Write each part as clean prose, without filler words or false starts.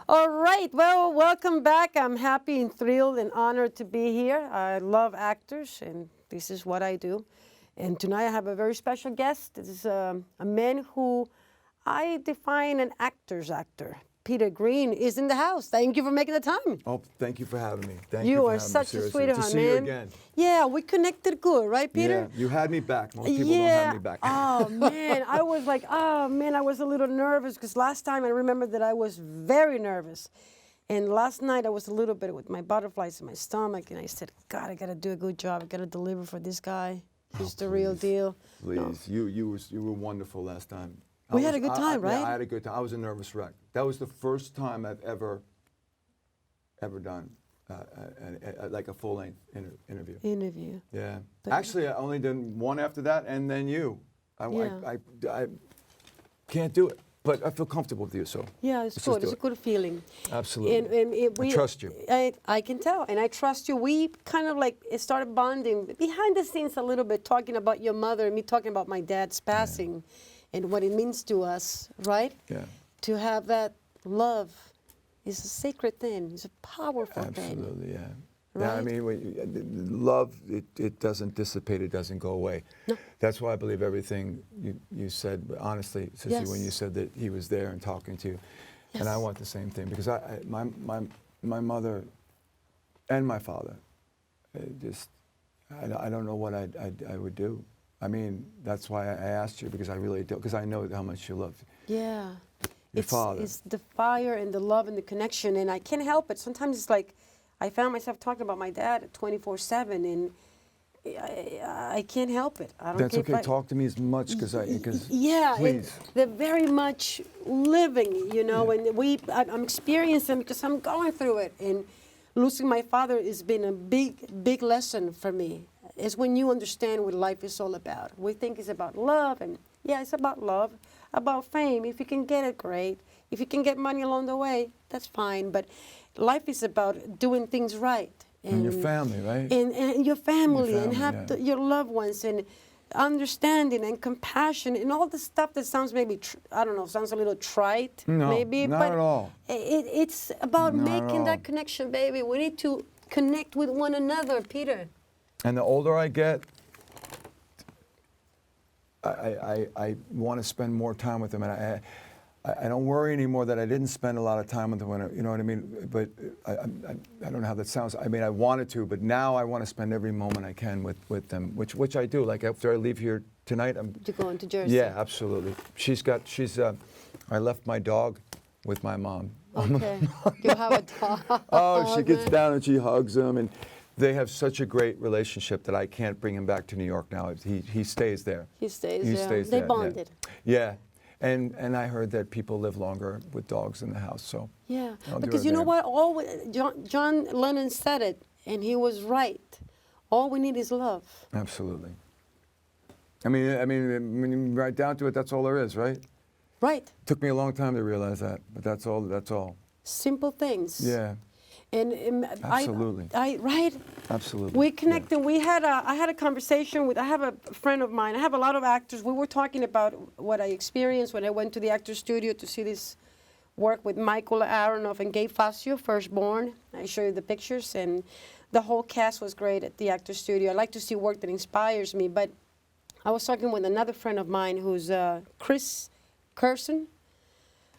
All right. Well, welcome back. I'm happy and thrilled and honored to be here. I love actors, and this is what I do. And tonight I have a very special guest. This is a man who I define an actor's actor. Peter Greene is in the house. Thank you for making the time. Oh, thank you for having me. Thank You for are having me, such a seriously. sweetheart, to see man. you again. Yeah, we connected good, right, Peter? Yeah, you had me back. Most people don't have me back. Oh, man. I was like, oh, man, I was a little nervous because last time I remember that I was very nervous. And last night I was a little bit with my butterflies in my stomach, and I said, God, I got to do a good job. I got to deliver for this guy. He's the real deal. Please, No. you were wonderful last time. We had a good time, right? Yeah, I had a good time. I was a nervous wreck. That was the first time I've ever done like a full-length interview. Interview. Yeah. But Actually, I only did one after that, and then you. Yeah. I can't do it, but I feel comfortable with you, so. Yeah, it's let's good. just do It's a good feeling. Absolutely. And I trust you. I can tell, and I trust you. We kind of like started bonding behind the scenes a little bit, talking about your mother and me talking about my dad's passing and what it means to us, right? Yeah. To have that love is a sacred thing. It's a powerful thing. Absolutely, yeah. Right? Yeah, I mean, love, it doesn't dissipate, it doesn't go away. No. That's why I believe everything you said, honestly, Sissy, Yes. when you said that he was there and talking to you. Yes. And I want the same thing, because my mother and my father, I don't know what I would do. I mean, that's why I asked you, because I really do, because I know how much you love Yeah. your father. It's the fire and the love and the connection, and I can't help it. Sometimes it's like I found myself talking about my dad 24/7, and I can't help it. I don't That's care okay. Talk to me as much, because yeah, please. they're very much living, you know, and I'm experiencing because I'm going through it, and losing my father has been a big lesson for me. It's when you understand what life is all about. We think it's about love, and yeah, it's about love, about fame. If you can get it, great. If you can get money along the way, that's fine. But life is about doing things right. And your family, right? And your family, Your and family, have your loved ones, and understanding and compassion, and all the stuff that sounds maybe, I don't know, sounds a little trite, No, maybe. not but at all. It's about Not at making all. that connection, baby. We need to connect with one another, Peter. And the older I get, I want to spend more time with them, and I don't worry anymore that I didn't spend a lot of time with them. You know what I mean? But I don't know how that sounds. I mean, I wanted to, but now I want to spend every moment I can with them, which I do. Like after I leave here tonight, You're going to Jersey. Yeah, absolutely. I left my dog with my mom. Okay. You have a dog. Oh, she gets man. down and she hugs him, and they have such a great relationship that I can't bring him back to New York now. He stays there. He stays He there. stays They there, bonded. Yeah. And I heard that people live longer with dogs in the house, so. Yeah, I'll do because it you know there. what? John Lennon said it, and he was right. All we need is love. Absolutely. I mean, right down to it, that's all there is, right? Right. Took me a long time to realize that, but that's all. Simple things. Yeah, And Absolutely. Right. absolutely. We connected. I had a conversation with. I have a friend of mine. I have a lot of actors. We were talking about what I experienced when I went to the actor studio to see this work with Michael Aronoff and Gabe Facio, Firstborn. I show you the pictures, and the whole cast was great at the actor studio. I like to see work that inspires me. But I was talking with another friend of mine who's Carson.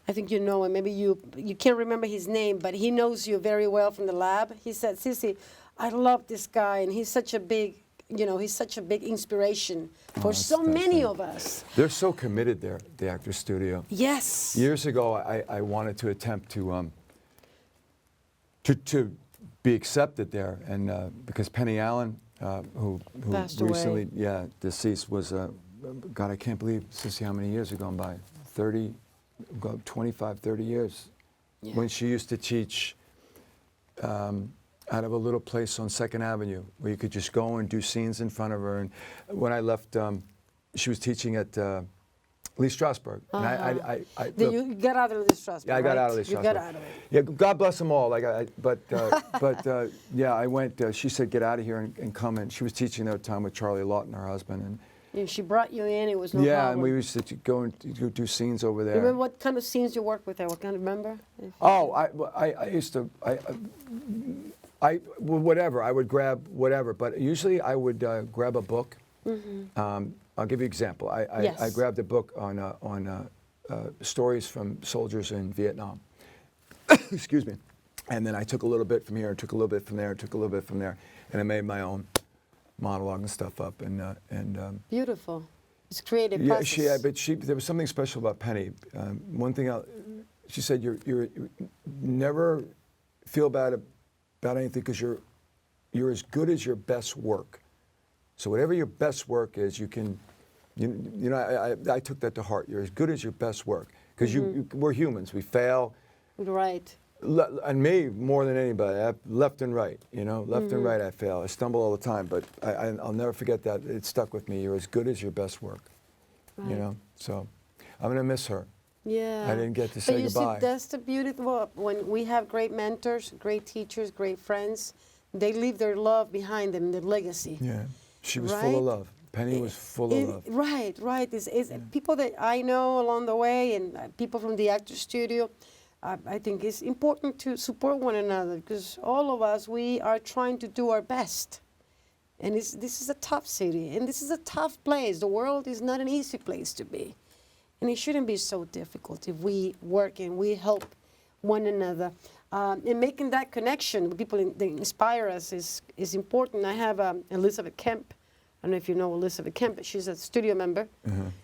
I think you know him. Maybe you can't remember his name, but he knows you very well from the lab. He said, Sissy, I love this guy, and he's such a big inspiration for so many of us. They're so committed there, the actor studio. Yes. Years ago, I wanted to attempt to be accepted there, and because Penny Allen, who Passed away. recently, deceased, was God, I can't believe, Sissy, how many years have gone by? 25, 30 years. Yeah. When she used to teach out of a little place on 2nd Avenue, where you could just go and do scenes in front of her. And when I left, she was teaching at Lee Strasberg. And Then you got out of the Strasbourg. yeah, I got right? out of Lee You Strasberg. got out of it. Yeah, God bless them all. Yeah, I went. She said, "Get out of here and come in." She was teaching that time with Charlie Lawton, her husband, And she brought you in. It was no Yeah, problem. and we used to go and do scenes over there. Remember what kind of scenes you worked with there? What kind of remember? Oh, I used to, whatever. I would grab whatever, but usually I would grab a book. I'll give you an example. I grabbed a book on stories from soldiers in Vietnam. Excuse me. And then I took a little bit from here, took a little bit from there, took a little bit from there, and I made my own monologue and stuff up. And beautiful. It's creative yeah, process. but there was something special about Penny. One thing she said, you never feel bad about anything because you're as good as your best work. So whatever your best work is, you can, you know, I took that to heart. You're as good as your best work because we're humans. We fail. Right. And me more than anybody, left and right, you know, left and right I fail. I stumble all the time, but I'll never forget that. It stuck with me. You're as good as your best work, you know. So I'm going to miss her. Yeah. I didn't get to say goodbye. But you see, that's the beautiful, when we have great mentors, great teachers, great friends, they leave their love behind them, their legacy. Yeah. She was full of love. Penny was full of love. Right, right. It's people that I know along the way and people from the actor studio, I think it's important to support one another because all of us, we are trying to do our best. And this is a tough city, and this is a tough place. The world is not an easy place to be. And it shouldn't be so difficult if we work and we help one another. And making that connection with people that inspire us is important. I have Elizabeth Kemp. I don't know if you know Elizabeth Kemp, but she's a studio member.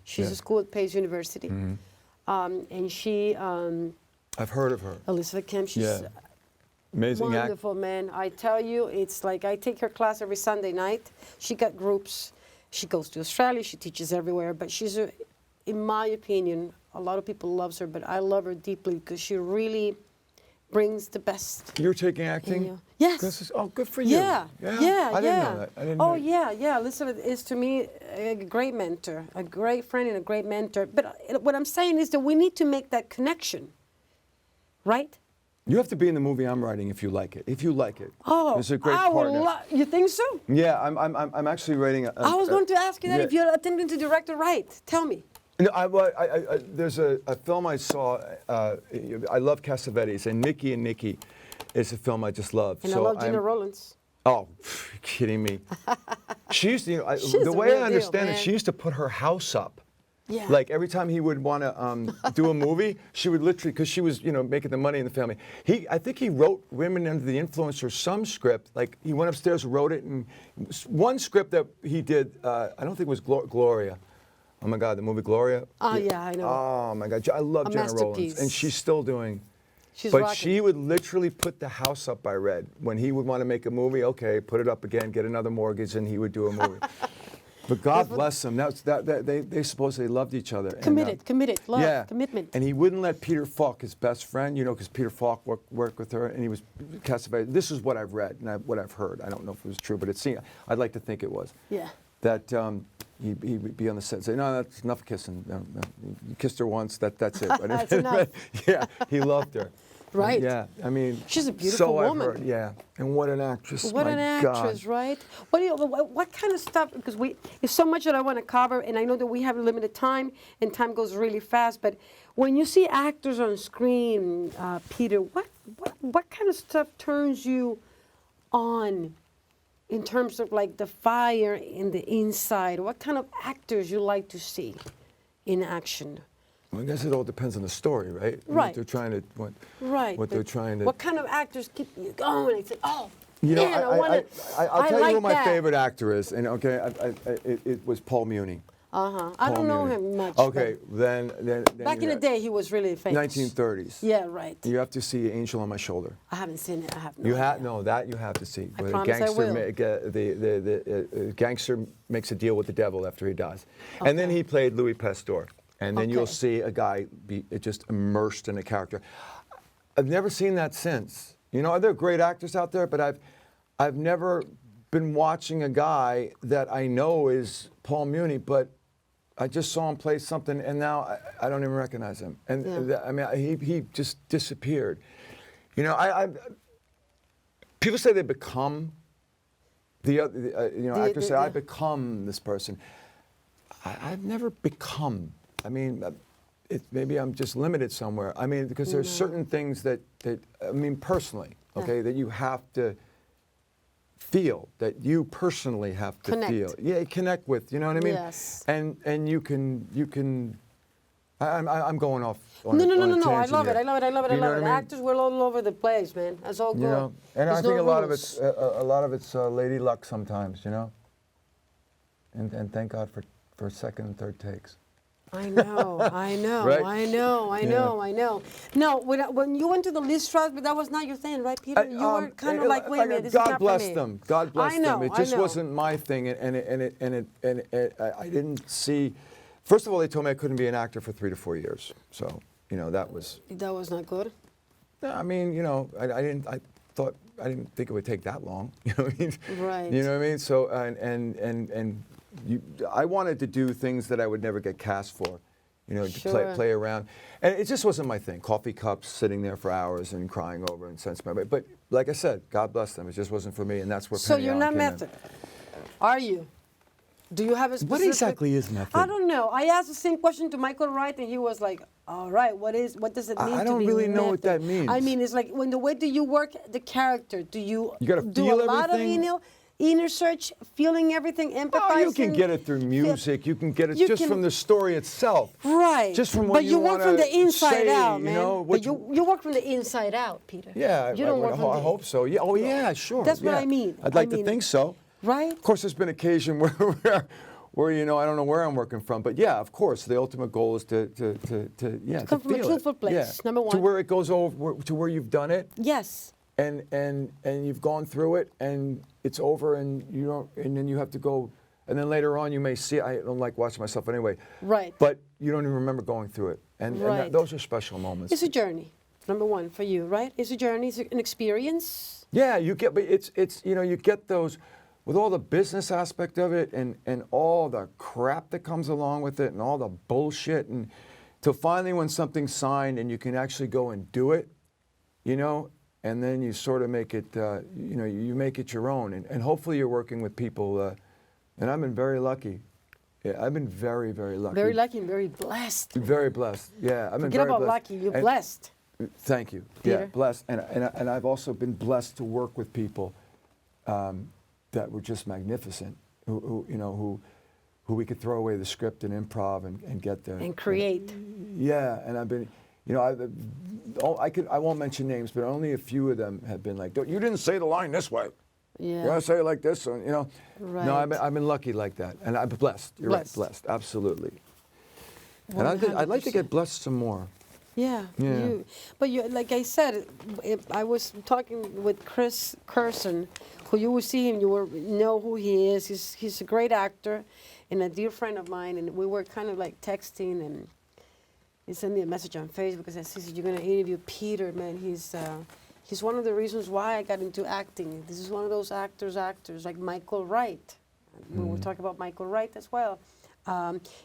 She's a school at Pace University. And she... I've heard of her. Elizabeth Kemp, she's amazing wonderful, man. I tell you, it's like I take her class every Sunday night. She got groups. She goes to Australia. She teaches everywhere. But she's, in my opinion, a lot of people loves her, but I love her deeply because she really brings the best. You're taking acting? Yes. Oh, good for you. Yeah. I didn't know that. I didn't know. Yeah. Elizabeth is, to me, a great mentor, a great friend and a great mentor. But what I'm saying is that we need to make that connection. Right? You have to be in the movie I'm writing if you like it. If you like it. Oh, it's a great partner. You think so? Yeah, I'm actually writing. I was going to ask you that if you're attempting to direct or write. Tell me. No, there's a film I saw. I love Cassavetes, and Nikki is a film I just love. And I love Gina Rollins. Oh, you're kidding me. She used to, She's the the way real I understand deal, it, man. she used to put her house up. Yeah. Like every time he would want to do a movie, she would literally, because she was, making the money in the family. I think he wrote Women Under the Influence or some script. Like he went upstairs, wrote it, and one script that he did, I don't think it was Gloria. Oh my God, the movie Gloria. Oh yeah, I know. Oh my God, I love Gina Rollins, and she's still doing. She's but rocking. she would literally put the house up. I read when he would want to make a movie. Okay, put it up again, get another mortgage, and he would do a movie. But God bless them. They supposedly loved each other. Committed, love, commitment. And he wouldn't let Peter Falk, his best friend, because Peter Falk worked with her, and he was Cassavetes. This is what I've read and what I've heard. I don't know if it was true, but I'd like to think it was. Yeah. That he would be on the set and say, no, that's enough kissing. No, you kissed her once, that's it. That's enough. Yeah, he loved her. Right. Yeah, I mean, she's a beautiful woman. I've heard, yeah, and what an actress. What an actress, right? What kind of stuff? Because there's so much that I want to cover, and I know that we have limited time, and time goes really fast. But when you see actors on screen, Peter, what kind of stuff turns you on, in terms of like the fire in the inside? What kind of actors you like to see in action? Well, I guess it all depends on the story, right? Right. What they're trying to. What they're trying to. What kind of actors keep you going? I say, oh, man, I'll tell you who my that. favorite actor is, and it was Paul Muni. I don't know him much. Okay, then back in the day, he was really famous. 1930s. Yeah, right. You have to see Angel on My Shoulder. I haven't seen it. I have no You idea. have that you have to see. I Where promise I will. The gangster makes a deal with the devil after he dies, and then he played Louis Pasteur. And then you'll see a guy be just immersed in a character. I've never seen that since. There are great actors out there, but I've never been watching a guy that I know is Paul Muni, but I just saw him play something, and now I don't even recognize him. And I mean, he just disappeared. People say they become actors say I become this person. I've never become. I mean, maybe I'm just limited somewhere. I mean, because there's certain things that I mean, personally, okay, that you have to feel, that you personally have to feel. Yeah, connect with. You know what I mean? Yes. And you can. I'm going off. No. I love it. I love it. Actors were all over the place, man. That's all good. You know, and I think a lot of it's lady luck sometimes. You know. And thank God for second and third takes. I know. Right? I know. No, when you went to the Lee Strasberg, that was not your thing, right, Peter? You were kind of like, wait a minute, this is not for me. God bless them. It just I know. wasn't my thing, and I didn't see. First of all, they told me I couldn't be an actor for 3 to 4 years. So that was. That was not good. I mean, I didn't think it would take that long. You know what I mean? Right. You know what I mean? So I wanted to do things that I would never get cast for, to play around, and it just wasn't my thing. Coffee cups, sitting there for hours and crying over and sense my way. But like I said, God bless them. It just wasn't for me, and that's where. So Penny you're Allen not came in. method, are you? Do you have a specific? What exactly is method? I don't know. I asked the same question to Michael Wright, and he was like, "All right, what does it mean to be I don't really know what that means. I mean, it's like the way do you work the character? Do you gotta do feel a lot everything? of inner search, feeling everything, empathizing? Oh, you can get it through music. You can get it just from the story itself. Right. Just from what but you work from the inside say, out, man. You know, but you work from the inside out, Peter. Yeah, You don't work from I hope so. Yeah. Oh, yeah, sure. That's what I mean. I'd like to think so. Right. Of course, there's been occasion where I don't know where I'm working from, but yeah, of course, the ultimate goal is to come from a truthful place. Yeah. Number one. To where it goes over, to where you've done it. Yes. And you've gone through it, and it's over, and then you have to go, and then later on you may see. I don't like watching myself anyway. Right. But you don't even remember going through it, and those are special moments. It's a journey. Number one for you, right? It's a journey. It's an experience. Yeah, but it's you get those. With all the business aspect of it and all the crap that comes along with it and all the bullshit, and till finally when something's signed and you can actually go and do it, and then you sort of make it, you make it your own, and hopefully you're working with people, and I've been very lucky. Yeah, I've been very, very lucky. Very lucky and very blessed. Very blessed. Yeah, I've been Forget very about blessed. lucky. You're blessed. Thank you. Peter? Yeah, blessed, and I've also been blessed to work with people. That were just magnificent, who we could throw away the script and improv and get there. And create. Yeah, and I've been, I won't mention names, but only a few of them have been like, you didn't say the line this way. Yeah. You gotta say it like this, Right. No, I've been lucky like that, and I'm blessed. You're right, blessed, absolutely. 100%. And I'd like to get blessed some more. Yeah. But like I said, I was talking with Carson, who you will see him, you will know who he is. He's a great actor and a dear friend of mine, and we were kind of like texting, and he sent me a message on Facebook and said, Sissy, you're going to interview Peter, man. He's one of the reasons why I got into acting. This is one of those actors like Michael Wright. We were talking about Michael Wright as well.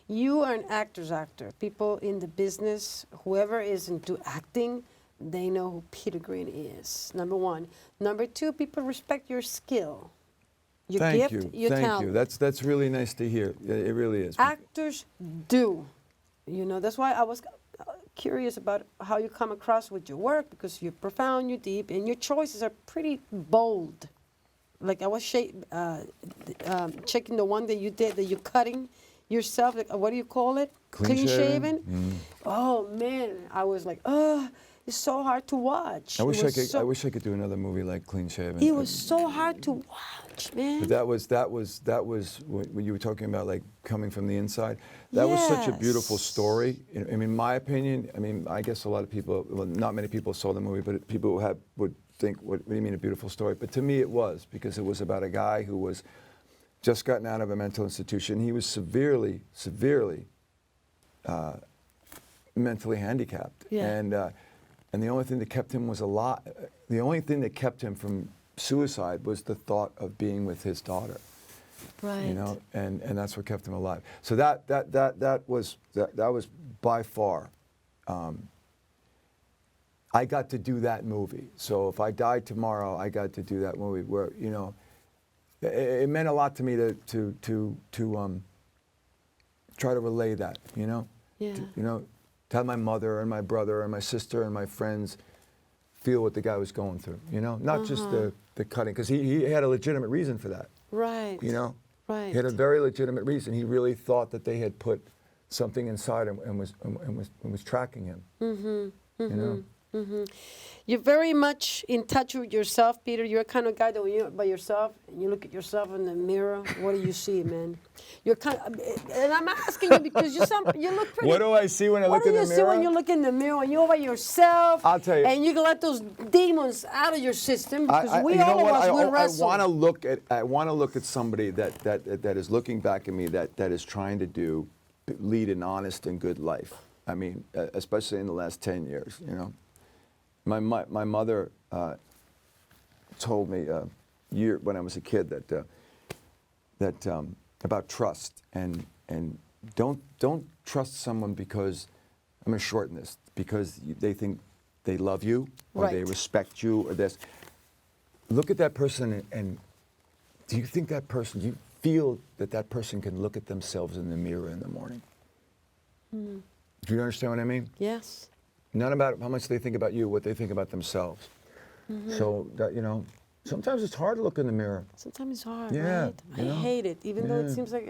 You are an actor's actor. People in the business, whoever is into acting, they know who Peter Greene is, number one. Number two, people respect your skill, your gift, your talent. Thank you. That's really nice to hear. It really is. Actors do. That's why I was curious about how you come across with your work, because you're profound, you're deep, and your choices are pretty bold. Like I was checking the one that you did, that you're cutting yourself, like, what do you call it? Clean shaven? Oh man, I was like, it's so hard to watch. I wish I could do another movie like Clean Shaven. It was so hard to watch, man. But that was when you were talking about, like, coming from the inside. That was such a beautiful story. I mean, my opinion. I guess a lot of people, well, not many people saw the movie, but people who would think, what do you mean a beautiful story? But to me, it was, because it was about a guy who was just gotten out of a mental institution. He was severely mentally handicapped, and the only thing that kept him the only thing that kept him from suicide was the thought of being with his daughter. Right. And that's what kept him alive. So that was by far. I got to do that movie. So if I died tomorrow, I got to do that movie where, it meant a lot to me to try to relay that, you know? Yeah. You know, to have my mother and my brother and my sister and my friends feel what the guy was going through, you know? Not just the cutting, because he had a legitimate reason for that. Right. You know? Right. He had a very legitimate reason. He really thought that they had put something inside him and was tracking him. You know? You're very much in touch with yourself, Peter. You're the kind of guy that when you're by yourself and you look at yourself in the mirror, what do you see, man? You're kind of, and I'm asking you because you look pretty. What do I see when I look in the mirror? What do you see when you look in the mirror and you're by yourself? I'll tell you. And you can let those demons out of your system because you know what? we wrestle. I want to look at somebody that is looking back at me that is trying to lead an honest and good life. I mean, especially in the last 10 years, you know. My mother told me when I was a kid that about trust and don't trust someone because I'm going to shorten this because they think they love you or they respect you or this. Look at that person and do you think that person? Do you feel that person can look at themselves in the mirror in the morning? Do you understand what I mean? Yes. Not about how much they think about you, what they think about themselves. So that, you know, sometimes it's hard to look in the mirror. Sometimes it's hard, Yeah, right? I hate it, even though it seems like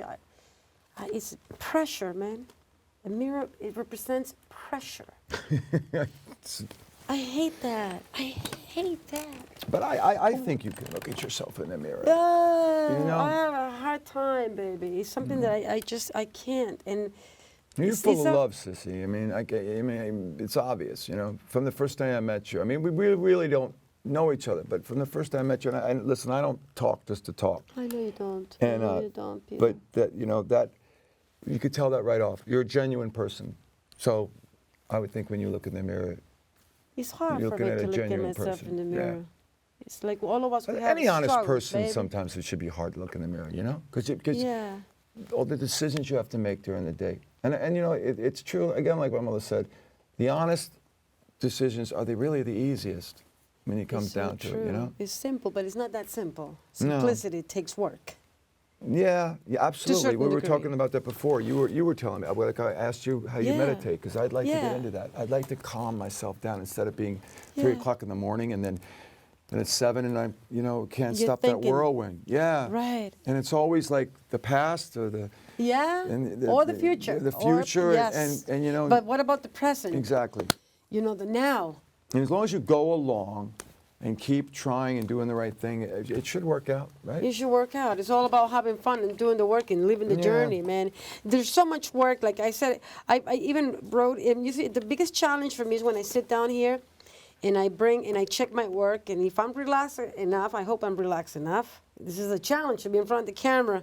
it's pressure, man. A mirror, it represents pressure. I hate that. I hate that. But I think you can look at yourself in the mirror. You know? I have a hard time, baby. It's something that I can't. And You're it's full of love, Sissy. I mean, it's obvious, you know. From the first day I met you, I mean, we really don't know each other, but from the first time I met you, and listen, I don't talk just to talk. I know you don't. And, I know you don't, Peter. But that, you know, that you could tell that right off. You're a genuine person. So I would think when you look in the mirror, it's hard you're for me looking at to a look at genuine myself person. in the mirror. Yeah. It's like all of us, we have Any honest struggles, person, baby. sometimes it should be hard to look in the mirror, you know? Because Yeah. all the decisions you have to make during the day. And you know, it's true, again, like what Mother said, the honest decisions, are they really the easiest when it comes down to it, you know? It's simple, but it's not that simple. No. Simplicity takes work. Yeah, absolutely. certain We were degree. talking about that before. You were telling me, like I asked you how you Yeah. meditate, because I'd like to Yeah. get into that. I'd like to calm myself down instead of being 3 Yeah. o'clock in the morning and then it's 7 and I, you know, can't You're stop that thinking. whirlwind. Yeah. Right. And it's always like the past or the Yeah. and Or the future. The Or- future yes. and you know. But what about the present? Exactly. You know, the now. And as long as you go along and keep trying and doing the right thing, it should work out, right? It should work out. It's all about having fun and doing the work and living the Yeah. journey, man. There's so much work. Like I said, I even wrote, and you see, the biggest challenge for me is when I sit down here and I check my work, and if I'm relaxed enough, I hope I'm relaxed enough. This is a challenge to be in front of the camera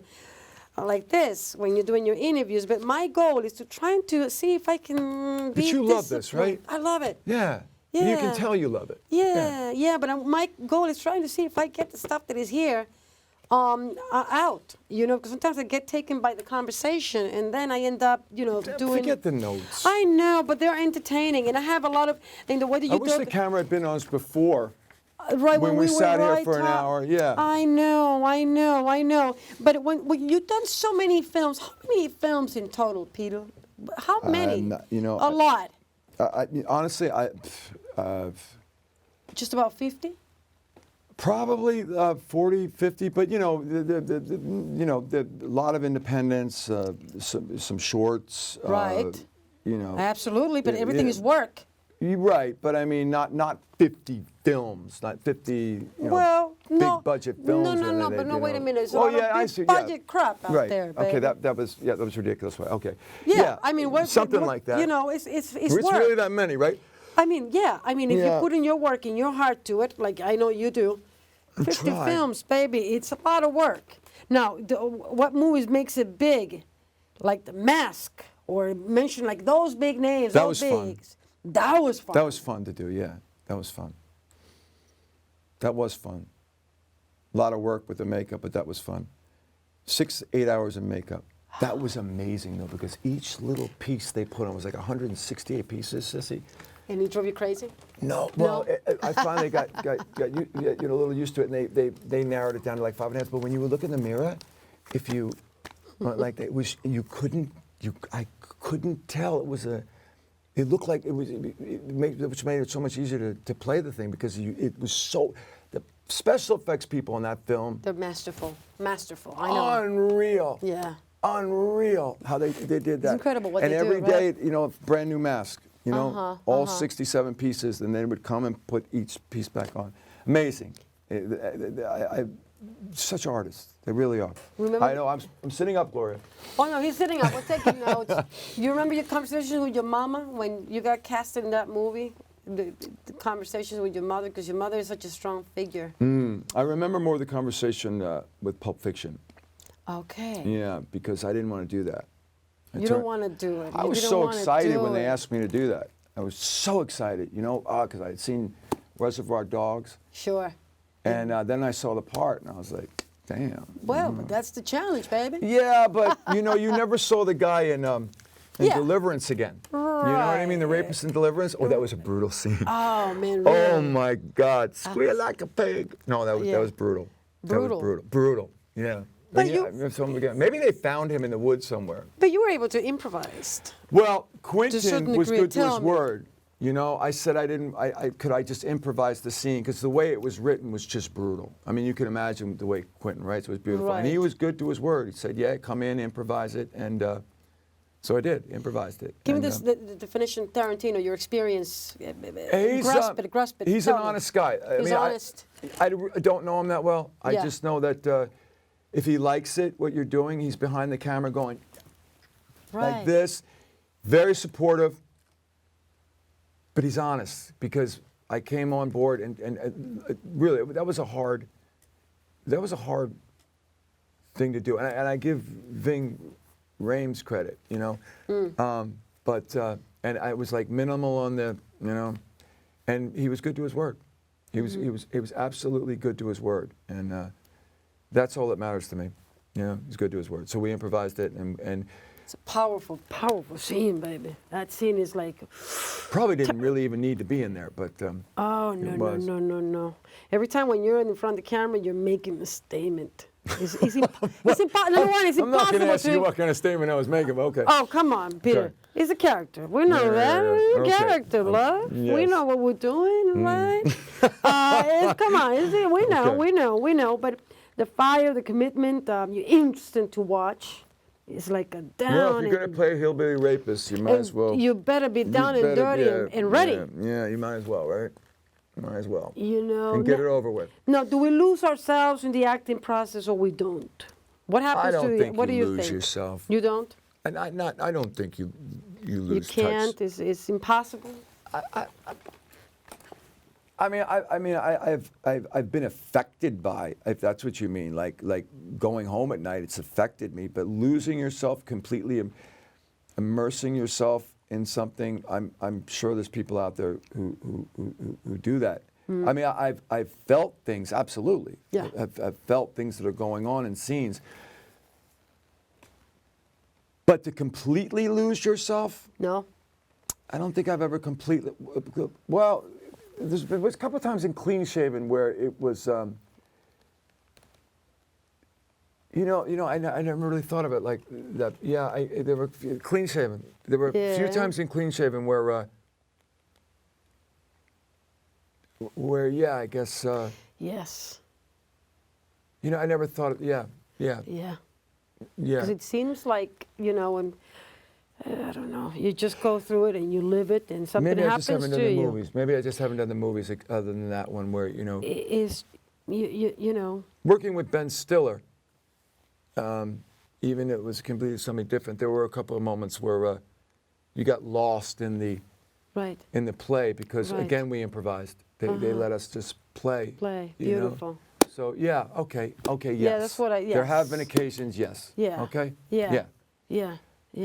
like this when you're doing your interviews. But my goal is to try to see if I can be But you love this, disciplined. right? I love it. Yeah. Yeah. You can tell you love it. Yeah, but my goal is trying to see if I get the stuff that is here out, you know, because sometimes I get taken by the conversation and then I end up, you know, doing... Forget the notes. I know, but they're entertaining and I have a lot of... And the way that you I wish the camera had been on us before. Right, when we sat here for an hour, yeah. I know. But when you've done so many films, how many films in total, Peter? How many? You know, a lot. Honestly, Just about 50? probably 40, 50, but you know, a lot of independence, some shorts. Right. You know. Absolutely, but everything yeah. is work. You're right, but I mean, not 50 films, not 50, you know, Well, no. big budget films. No, and but no, you wait know. a minute. There's a Oh, lot yeah, I of see, big budget crap out right. there, baby. Okay, that was ridiculous. Okay. Yeah, I mean, something like that. You know, it's It's work. really that many, right? I mean, yeah. I mean, if Yeah. you put in your work and your heart to it, like I know you do, 50 try. films, baby, it's a lot of work. Now, what movies makes it big? Like The Mask, or mention like those big names. That those was fun. bigs. That was fun. That was fun to do, yeah. That was fun. That was fun. A lot of work with the makeup, but that was fun. 6, 8 hours of makeup. That was amazing, though, because each little piece they put on was like 168 pieces, Sissy. And it drove you crazy? No. Well, I finally got you know, a little used to it, and they narrowed it down to like 5.5. But when you would look in the mirror, if you like, you I couldn't tell. It looked like which made it so much easier to play the thing because it was so. The special effects people on that film. They're masterful. Masterful. I know. Unreal. Yeah. Unreal how they did that. It's incredible what and they do, every day, right? a brand new mask. All 67 pieces, and they would come and put each piece back on. Amazing. Such artists. They really are. Remember? I know. I'm sitting up, Gloria. Oh no, he's sitting up. We're taking notes. You remember your conversations with your mama when you got cast in that movie? The conversations with your mother, because your mother is such a strong figure. I remember more of the conversation with Pulp Fiction. Okay. Yeah, because I didn't want to do that. You don't want to do it. I was so excited when they asked me to do that. I was so excited, because I had seen Reservoir Dogs. Sure. And then I saw the part, and I was like, damn. Well, but that's the challenge, baby. Yeah, but, you never saw the guy in Deliverance again. Right. You know what I mean? The rapist in Deliverance? Oh, that was a brutal scene. Oh, man, really? Oh, my God. Squeal like a pig. No, that was brutal. Brutal. That was brutal. Brutal, yeah. But maybe they found him in the woods somewhere. But you were able to improvise. Well, Quentin was degree. good to his Tell me. word. I said could I just improvise the scene? Because the way it was written was just brutal. I mean, you can imagine the way Quentin writes. It was beautiful. Right. And he was good to his word. He said, yeah, come in, improvise it. And so I did, improvised it. Give me the definition, Tarantino, your experience. Grasp it. He's an honest guy. He's honest. I don't know him that well. I Yeah. just know that if he likes it, what you're doing, he's behind the camera going like this, very supportive. But he's honest because I came on board and really that was a hard thing to do. And I give Ving Rhames credit, but and I was like minimal on the, and he was good to his word. He was absolutely good to his word, and that's all that matters to me. He's good to his word. So we improvised it, and it's a powerful, powerful scene, baby. That scene is like. Probably didn't really even need to be in there, but. Oh no! Every time when you're in front of the camera, you're making a statement. It's impossible. Number one, it's I'm not going to impossible ask you what kind of statement I was making, but okay. Oh, come on, Peter. Sorry. It's a character. We know that. It's a character, love. Yes. We know what we're doing, right? Come on. We know, Okay. we know. But the fire, the commitment, you're instant to watch. It's like a down. Well, if you're going to play a hillbilly rapist, you might as well. You better be down and dirty and ready. Yeah, you might as well, right? Might as well. And get it over with. No, do we lose ourselves in the acting process or we don't? What happens I don't think what do you lose think? yourself. You don't? And I don't think you lose touch. You can't. It's impossible. I've been affected by, if that's what you mean, like going home at night, it's affected me. But losing yourself completely, immersing yourself in something, I'm sure there's people out there who do that. I mean, I've felt things, absolutely. Yeah. I've felt things that are going on in scenes. But to completely lose yourself? No. I don't think I've ever completely, well, there was a couple of times in Clean Shaven where it was, I never really thought of it like that. Yeah, there were Clean Shaven. There were a few times in Clean Shaven where I guess. Yes. I never thought. Yeah. Because it seems like and I don't know. You just go through it and you live it, and something Maybe I just happens haven't to done the you. movies. Maybe I just haven't done the movies other than that one where Is you know. Working with Ben Stiller. Even it was completely something different. There were a couple of moments where you got lost in the play because again we improvised. They let us just play. Beautiful. So yeah, okay, yes. Yeah, that's what There have been occasions, yes. Yeah. Okay. Yeah.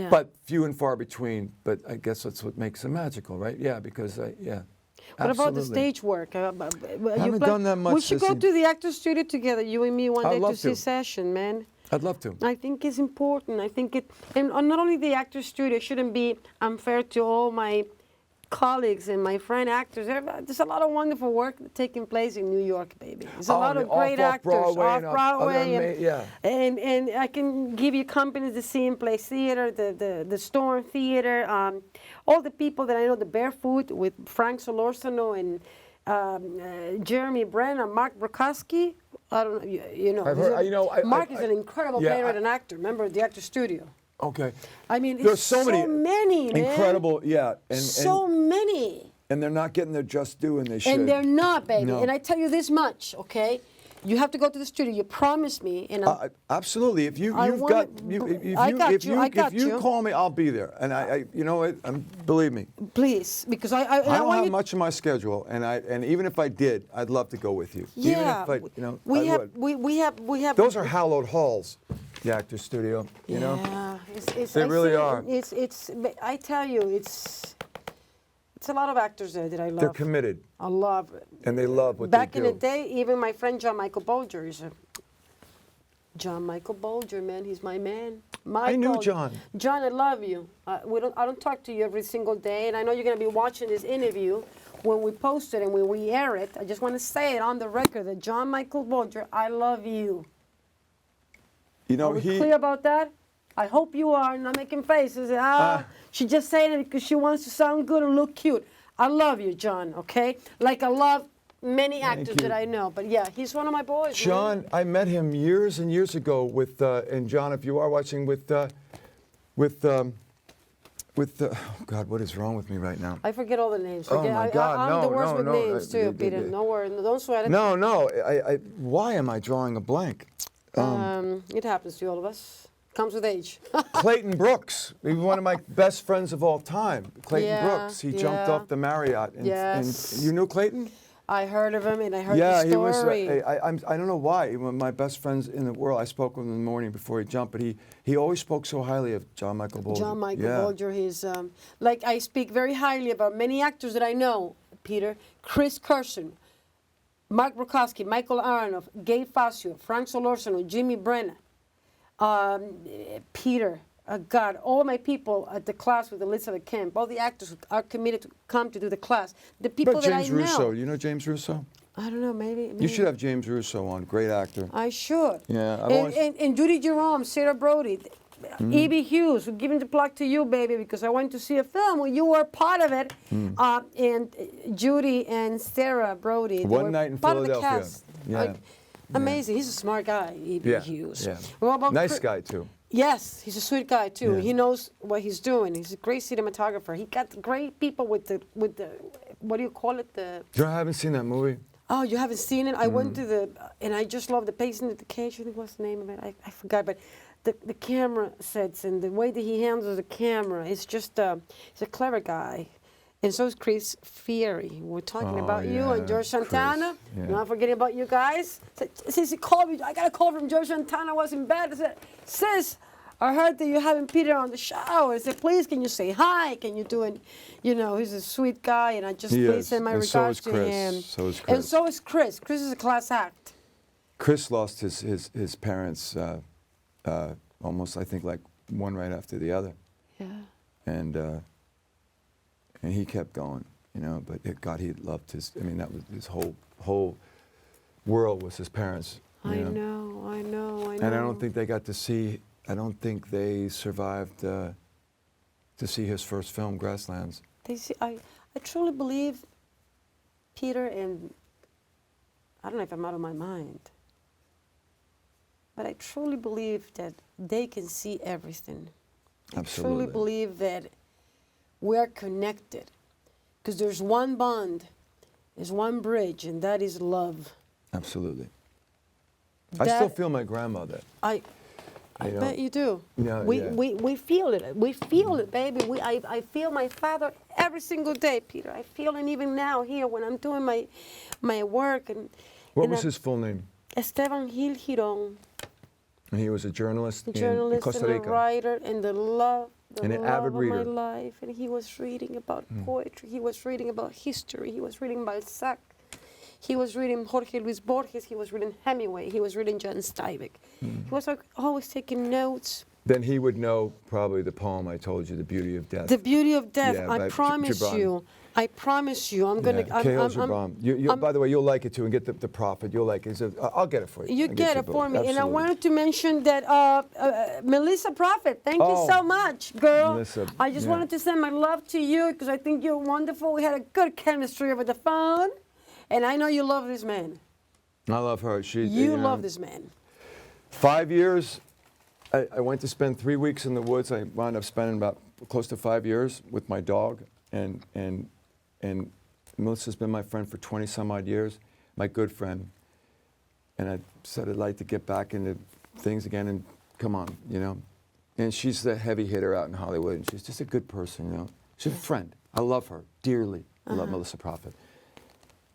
But few and far between. But I guess that's what makes them magical, right? Yeah, because What about the stage work? I haven't done that much. We should go to the actor studio together, you and me, one day to see session, man. I'd love to. I think it's important. I think and not only the actor studio, it shouldn't be unfair to all my colleagues and my friend actors. There's a lot of wonderful work taking place in New York, baby. There's a lot of great actors off Broadway, and I can give you companies to see in Place Theater, the Storm Theater, all the people that I know, the Barefoot with Frank Solorzano and Jeremy Brennan, Mark Brokowski. I don't know, you know. I've heard, Mark is an incredible playwright and actor. Member of the Actors Studio. Okay. I mean, there's so many man. incredible, and so many. And they're not getting their just due, and they should. And they're not, baby. No. And I tell you this much, okay? You have to go to the studio. You promised me, and absolutely. If you call me, I'll be there. And I you know what? Believe me. Please, because I don't have much in my schedule, and even if I did, I'd love to go with you. Yeah. Even if I, we have. Those are hallowed halls, the Actors Studio. You know. They really are. It's. I tell you, it's a lot of actors there that I love. They're committed. I love. And they love what they do. Back in the day, even my friend John Michael Bolger is John Michael Bolger, man, he's my man. I knew John. John, I love you. I don't talk to you every single day, and I know you're going to be watching this interview when we post it and when we air it. I just want to say it on the record that John Michael Bolger, I love you. You know, Are we clear about that? I hope you are, not making faces. She's just saying it because she wants to sound good and look cute. I love you, John, okay? Like I love many actors that I know. But yeah, he's one of my boys. John, I met him years and years ago with, and John, if you are watching, oh God, what is wrong with me right now? I forget all the names. Oh my God, I'm the worst with names too, Peter. No worry, don't sweat it. No, why am I drawing a blank? It happens to all of us. Comes with age. Clayton Brooks, he was one of my best friends of all time. Clayton Brooks, he jumped off the Marriott. And you knew Clayton? I heard of him and I heard the story. He was. I don't know why. One of my best friends in the world. I spoke with him in the morning before he jumped, but he always spoke so highly of John Michael Bolger. John Michael Bolger, he's like I speak very highly about many actors that I know. Peter, Chris Carson, Mark Brokowski, Michael Aronoff, Gabe Facio, Frank Solorzano, Jimmy Brennan. Peter, God, all my people at the class with Elizabeth Kemp, all the actors who are committed to come to do the class. The people that I know. James Russo, you know James Russo? I don't know, maybe. You should have James Russo on, great actor. I should. Yeah. And Judy Jerome, Sarah Brody, E.B. Hughes, we're giving the plug to you, baby, because I went to see a film where you were part of it. And Judy and Sarah Brody. One Night in Philadelphia. Yeah. Amazing. He's a smart guy, E.B. Hughes. Yeah. What about nice guy, too. Yes, he's a sweet guy, too. Yeah. He knows what he's doing. He's a great cinematographer. He got great people with the what do you call it? You haven't seen that movie? Oh, you haven't seen it? I went to and I just love the Patient at the Cage. I think what's the name of it? I forgot, but the camera sets and the way that he handles the camera, it's just, he's a clever guy. And so is Chris Fieri. We're talking about you and George Santana. Not forgetting about you guys. Sissy called me. I got a call from George Santana. I was in bed. I said, Sis, I heard that you're having Peter on the show. I said, please, can you say hi? Can you do it? You know, he's a sweet guy, and I just please send my regards to him. So is Chris. And so is Chris. Chris is a class act. Chris lost his parents almost, I think, like one right after the other. Yeah. And he kept going, you know, but God, he loved I mean, that was his whole world was his parents. I know. And I don't think they got to see, I don't think they survived to see his first film, Grasslands. I truly believe, Peter, and I don't know if I'm out of my mind, but I truly believe that they can see everything. Absolutely. I truly believe that we're connected because there's one bond, there's one bridge, and that is love. Absolutely. I still feel my grandmother. I bet you do. Yeah, we feel it. We feel it, baby. I feel my father every single day, Peter. I feel him even now here when I'm doing my work. What was his full name? Esteban Gil Giron. And he was a journalist in Costa and Rica. A writer, and the love an avid reader. of my life. And he was reading about poetry. He was reading about history. He was reading Balzac. He was reading Jorge Luis Borges. He was reading Hemingway. He was reading John Steinbeck. He was always taking notes. then he would know probably the poem I told you, The Beauty of Death. The Beauty of Death. Yeah, I by promise Gibran. you. I promise you. I'm gonna. Yeah, Cahill Gibran. By the way, you'll like it too, and get the prophet. You'll like it. I'll get it for you. You I'll get you it a book. for me. And I Absolutely. wanted to mention that Melissa Prophet, thank you Oh, so much, girl. Melissa, I just yeah. wanted to send my love to you because I think you're wonderful. We had a good chemistry over the phone. And I know you love this man. I love her. You love this man. 5 years. I went to spend 3 weeks in the woods. I wound up spending about close to 5 years with my dog. And Melissa's been my friend for 20 some odd years, my good friend. And I said I'd like to get back into things again and come on, you know. And she's the heavy hitter out in Hollywood, and she's just a good person, you know. She's a friend. I love her dearly. I love Melissa Prophet.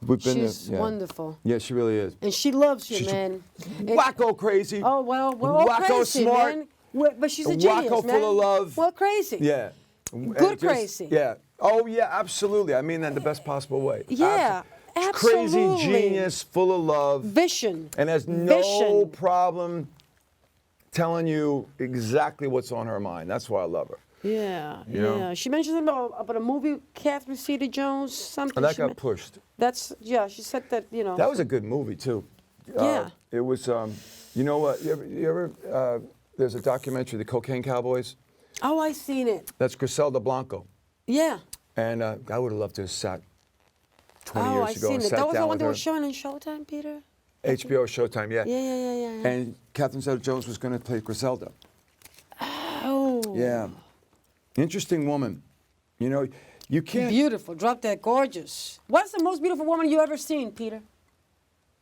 We've been She's there, yeah. wonderful. Yeah, she really is. And she loves you, She's man. Wacko crazy. Oh, well, we're all wacko crazy, smart. man. But she's a genius, Wacko man. full of love. Well, crazy. Yeah. Good crazy. Yeah. Oh, yeah, absolutely. I mean that in the best possible way. Yeah, Crazy absolutely. genius, full of love. Vision. And has no Vision. problem telling you exactly what's on her mind. That's why I love her. Yeah, You know? yeah. She mentioned about a movie, Catherine Zeta-Jones, something. And that she got pushed. That's, yeah, she said that, you know. That was a good movie, too. Yeah. It was, you know what, you ever there's a documentary, The Cocaine Cowboys. Oh, I seen it. That's Griselda Blanco. Yeah. And I would have loved to have sat 20 Oh, years I ago seen and it. sat That was the down one with that her. was showing on Showtime, Peter? HBO Showtime, yeah. Yeah. And Catherine Zeta-Jones was going to play Griselda. Oh. Yeah. Interesting woman. You know, you can't... Beautiful. Drop that gorgeous. What's the most beautiful woman you ever seen, Peter?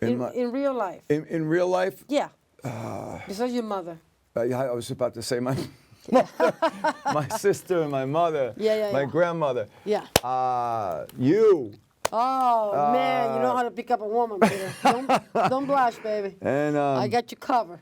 In real life? In real life? Yeah. Besides your mother. I was about to say my my sister and my mother. My grandmother. Yeah. You. Oh, man, you know how to pick up a woman, Peter. Don't blush, baby. And I got you covered.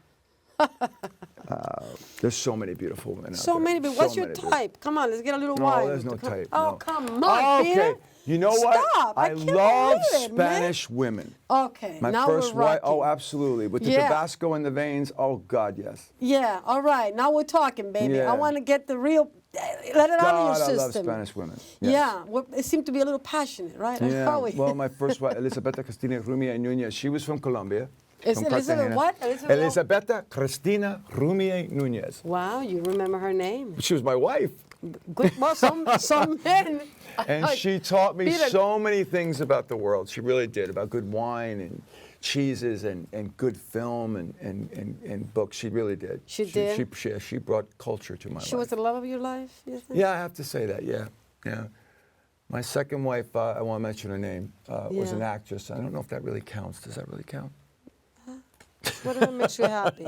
there's so many beautiful women out there. So many, but what's your type? Come on, let's get a little wine. No, there's no type. Oh, no. come on, Okay. Peter. You know what? Stop. I can't love believe it, man. Spanish women. Okay, My now first we're wife. rocking. Oh, absolutely. With the Tabasco in the veins. Oh, God, yes. Yeah, all right. Now we're talking, baby. Yeah. I want to get the real, let it out of God, your I love system. Spanish women. Yes. Yeah, well, it seemed to be a little passionate, right? Yeah. Are we? Well, my first wife, Elisabetta Cristina Rumia Núñez, she was from Colombia. Is from Elizabeth Cartagena. what? Elisabetta Cristina Rumia Núñez. Wow, you remember her name. She was my wife. Good. Well, some men. And she taught me Peter. so many things about the world. She really did, about good wine and cheeses and good film and books. She really did. She did? She brought culture to my life. She was the love of your life, you think? Yeah, I have to say that, yeah. My second wife, I won't mention her name, was an actress. I don't know if that really counts. Does that really count? It's whatever makes you happy.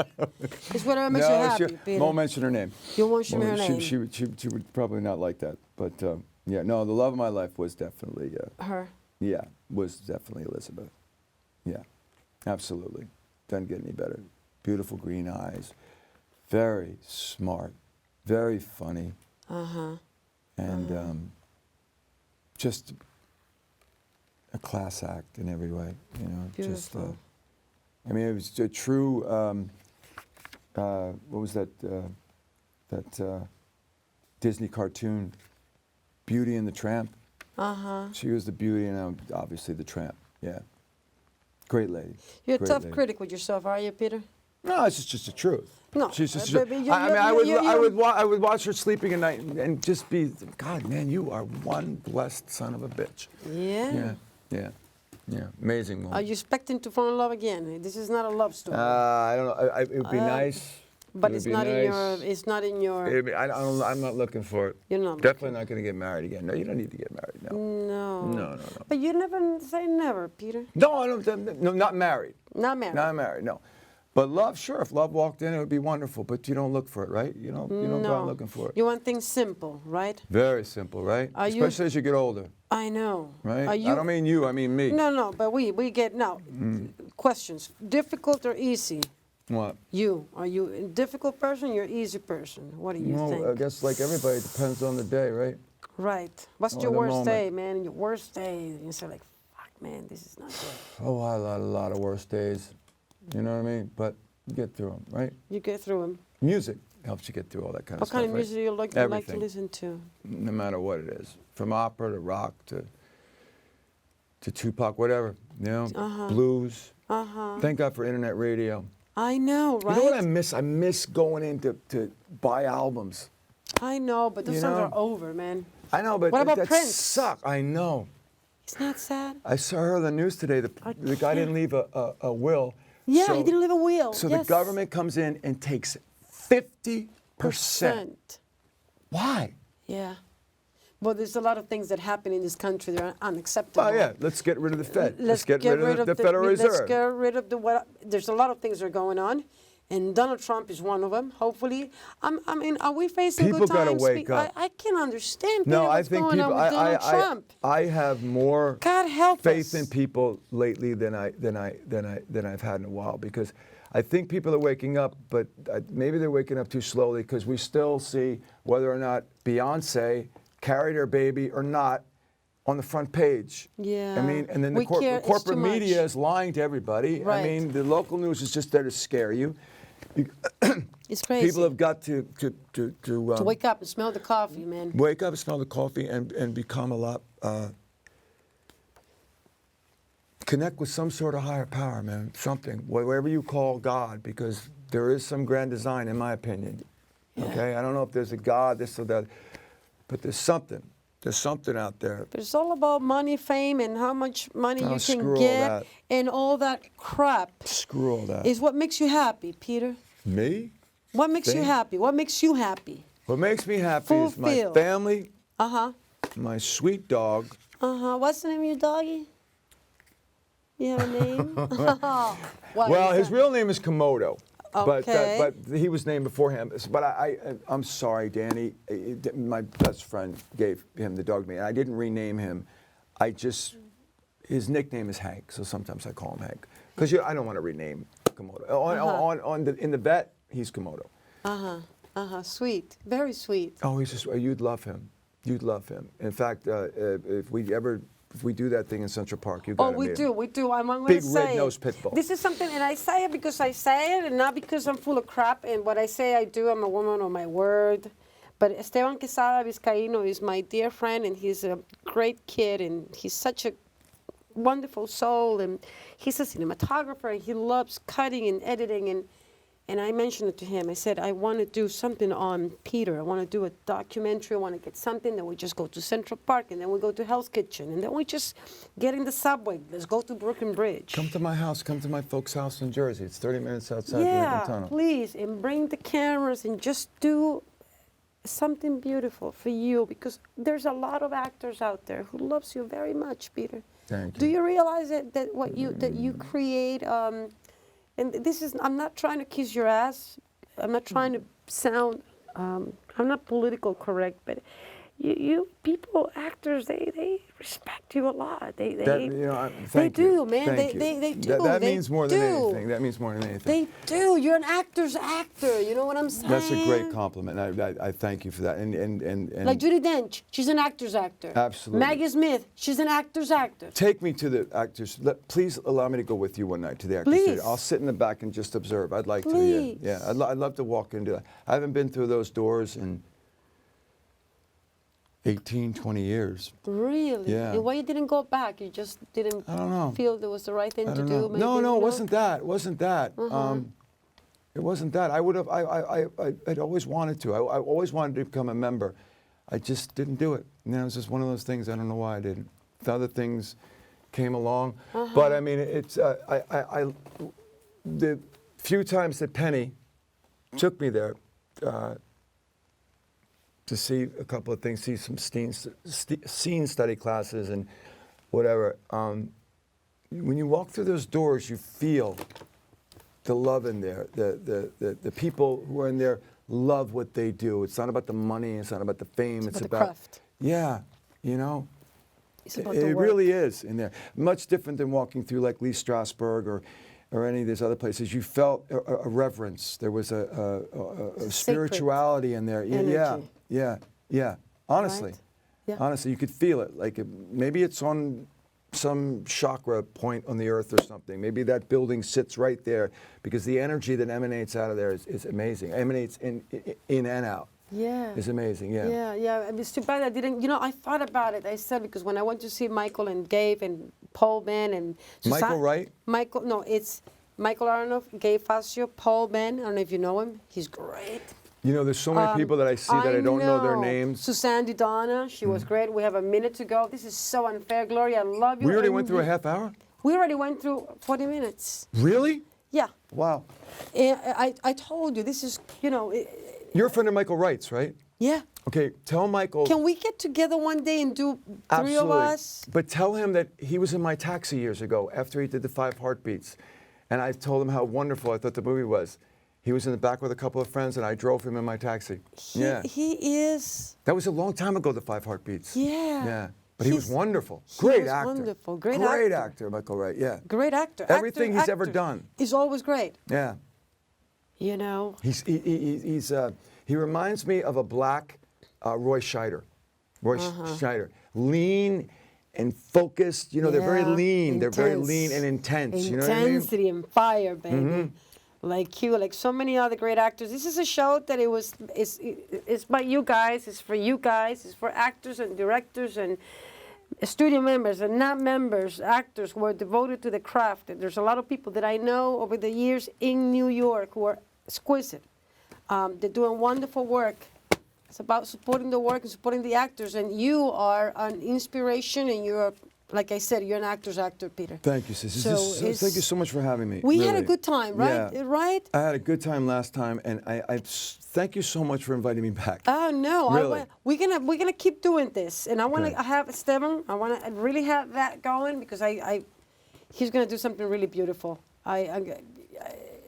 It's whatever makes you happy, Peter. Won't mention her name. You won't mention her name. She would probably not like that. But yeah, no, the love of my life was definitely Her. Yeah, was definitely Elizabeth. Yeah, absolutely. Doesn't get any better. Beautiful green eyes, very smart, very funny, and just a class act in every way. You know, Beautiful. just. I mean, it was a true. What was that? That Disney cartoon, Beauty and the Tramp. She was the beauty, and I'm obviously the tramp. Yeah. Great lady. You're a Great tough lady. critic with yourself, are you, Peter? No, it's just the truth. No, She's just. baby, I would watch her sleeping at night and just be, God, man, you are one blessed son of a bitch. Yeah. Yeah. Amazing woman. Are you expecting to fall in love again? This is not a love story. I don't know. It would be nice. But It it's would be not in your. nice. It's not in your. I'm not looking for it. You're not Definitely not going to get married again. No, you don't need to get married. No. No. No. But you never say never, Peter. No, I don't. No, not married. Not married. Not married. No. But love, sure. If love walked in, it would be wonderful. But you don't look for it, right? You don't go out looking for it. You want things simple, right? Very simple, right? Especially as you get older. I know. Right? Are you, I don't mean you. I mean me. No. But we get now. Questions: difficult or easy? What? Are you a difficult person? You're an easy person. What do you think? I guess like everybody, it depends on the day, right? Right. What's Or your the worst moment. day, man? Your worst day. You say like, fuck, man, this is not good. Oh, I had a lot of worst days. You know what I mean? But you get through them, right? You get through them. Music. helps you get through all that kind of What stuff. kind of right? music do you like to Everything. listen to? No matter what it is, from opera to rock to Tupac, whatever, blues. Thank God for internet radio. I know, right? You know what I miss? I miss going in to buy albums. I know, but those You songs know? are over, man. I know, but What about that Prince? suck. I know. Isn't that sad? I heard on the news today the guy didn't leave a will. Yeah, so, he didn't leave a will. So yes. the government comes in and takes 50%. Why? Yeah. Well, there's a lot of things that happen in this country that are unacceptable. Oh yeah, let's get rid of the Fed. Let's get rid of the Federal Reserve. Let's get rid of there's a lot of things that are going on, and Donald Trump is one of them. Hopefully, I mean, are we facing People good times? gotta wake up. I can't understand. No, Peter, I what's think going people. on with Donald Trump. I have more God help faith us. in people lately than I've had in a while, because I think people are waking up, but maybe they're waking up too slowly, because we still see whether or not Beyonce carried her baby or not on the front page. Yeah. I mean, and then We the care- it's corporate too much. media is lying to everybody. Right. I mean, the local news is just there to scare you. It's crazy. People have got to to wake up and smell the coffee, man. wake up, smell the coffee, and become a lot, connect with some sort of higher power, man, something, whatever you call God, because there is some grand design, in my opinion. Yeah. Okay, I don't know if there's a God, this or that, but there's something out there. But it's all about money, fame, and how much money you screw can all get, that. and all that crap Screw all that. is what makes you happy, Peter. Me? What makes you Fame? happy? What makes you happy? What makes me happy is my Fulfilled. family, Uh-huh. my sweet dog. Uh-huh. What's the name of your doggy? You have a name? What Well, is his that? real name is Komodo. Okay. But he was named beforehand. But I'm sorry, Danny. My best friend gave him the dog name. I didn't rename him. His nickname is Hank, so sometimes I call him Hank. Because I don't want to rename Komodo. In the vet, he's Komodo. Sweet. Very sweet. Oh, you'd love him. You'd love him. In fact, if we do that thing in Central Park, you got Oh, to we meet do, him. we do. I'm going to Big say red-nosed it. pit bull. This is something, and I say it because I say it, and not because I'm full of crap. And what I say I do, I'm a woman of my word. But Esteban Quesada Vizcaíno is my dear friend, and he's a great kid, and he's such a wonderful soul, and he's a cinematographer, and he loves cutting and editing, and I mentioned it to him. I said, I want to do something on Peter. I want to do a documentary. I want to get something. Then we just go to Central Park, and then we go to Hell's Kitchen, and then we just get in the subway. Let's go to Brooklyn Bridge. Come to my house. Come to my folks' house in Jersey. It's 30 minutes outside the Yeah, Lincoln Tunnel. please, and bring the cameras and just do something beautiful for you, because there's a lot of actors out there who loves you very much, Peter. Thank you. Do you realize that what you create? And this is, I'm not trying to kiss your ass. I'm not trying to sound, I'm not political correct, but you people, actors, they respect you a lot. They Thank do, you. man. Thank They you. do. That They means more than do. anything. That means more than anything. They do. You're an actor's actor. You know what I'm saying? That's a great compliment. I thank you for that. And Like Judi Dench, she's an actor's actor. Absolutely. Maggie Smith, she's an actor's actor. take me to the actors. Please allow me to go with you one night to the actors. Please. Studio. I'll sit in the back and just observe. I'd like Please. to. Yeah. I'd love to walk into that. I haven't been through those doors in 18, 20 years. Really? Yeah. And why you didn't go back? You just didn't I don't know. feel it was the right thing I to don't do? know. Maybe, No, you it know? wasn't that. It wasn't that. Uh-huh. It wasn't that. I would have. I'd always wanted to. I always wanted to become a member. I just didn't do it. You know, it was just one of those things. I don't know why I didn't. The other things came along, but I mean, it's. The few times that Penny took me there to see a couple of things, see some scene study classes and whatever. When you walk through those doors, you feel the love in there. The people who are in there love what they do. It's not about the money. It's not about the fame. It's about the craft. Yeah, you know. It's about the It work. really is in there. Much different than walking through like Lee Strasberg or any of these other places. You felt a reverence. There was a spirituality in there. energy. Yeah. Honestly. Right? Yeah. Honestly, you could feel it. Like maybe it's on some chakra point on the earth or something. Maybe that building sits right there because the energy that emanates out of there is amazing. Emanates in and out. Yeah. It's amazing, yeah. Yeah, yeah. It's too bad I didn't, I thought about it. I said, because when I went to see Michael and Gabe and Paul Ben and Michael Wright? It's Michael Aronoff, Gabe Facio, Paul Ben. I don't know if you know him. He's great. There's so many people that I see that I don't know their names. Suzanne DiDonna, she was great. We have a minute to go. This is so unfair, Gloria. I love you. We already went through a half hour? We already went through 40 minutes. Really? Yeah. Wow. I told you, this is, You're a friend of Michael Wright's, right? Yeah. Okay, tell Michael. Can we get together one day and do three of us? But tell him that he was in my taxi years ago after he did the 5 Heartbeats. And I told him how wonderful I thought the movie was. He was in the back with a couple of friends, and I drove him in my taxi. He is. That was a long time ago, the 5 Heartbeats. Yeah. Yeah. But he was wonderful. He Great was actor. wonderful. Great actor, Michael Wright. Yeah. Great actor. Everything he's ever done. Is always great. Yeah. He reminds me of a black Roy Scheider. Scheider. Lean and focused. They're very lean. Intense. They're very lean and intense. You know what I mean? Intensity and fire, baby. Like you, like so many other great actors. This is a show that it's by you guys. It's for you guys. It's for actors and directors and studio members and not members, actors who are devoted to the craft. And there's a lot of people that I know over the years in New York who are exquisite. They're doing wonderful work. It's about supporting the work and supporting the actors. And you are an inspiration, and you're, like I said, you're an actor's actor, Peter. Thank you, Sissy. Thank you so much for having me. We really. had a good time, right? Yeah. Right? I had a good time last time, and I thank you so much for inviting me back. Oh no! Really. We're gonna keep doing this, and I want to have Esteban. I want to really have that going because he's gonna do something really beautiful.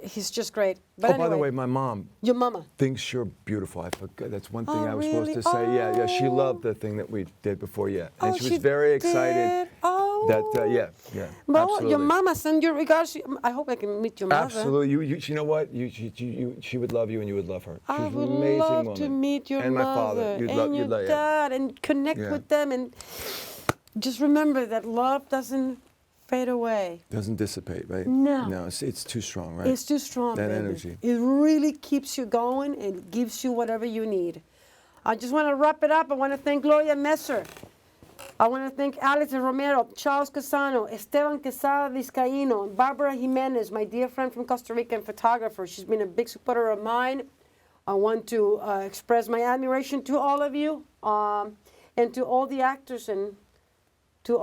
He's just great. But anyway, by the way, my mom. Your mama thinks you're beautiful. I forgot. That's one thing I was really? supposed to say. Yeah. She loved the thing that we did before. Yeah, and she was she very excited. did? Oh. That yeah. Well, absolutely. your mama, send your regards. I hope I can meet your mother. Absolutely. You know what? She would love you, and you would love her. She's I an would amazing love woman. to meet your and mother my father. You'd and your dad and connect with them, and just remember that love doesn't fade away. Doesn't dissipate, right? No. No, it's too strong, right? It's too strong, that baby. energy. It really keeps you going and gives you whatever you need. I just want to wrap it up. I want to thank Gloria Messer. I want to thank Alex Romero, Charles Casano, Esteban Quesada Vizcaíno, Barbara Jimenez, my dear friend from Costa Rica and photographer. She's been a big supporter of mine. I want to express my admiration to all of you and to all the actors and to all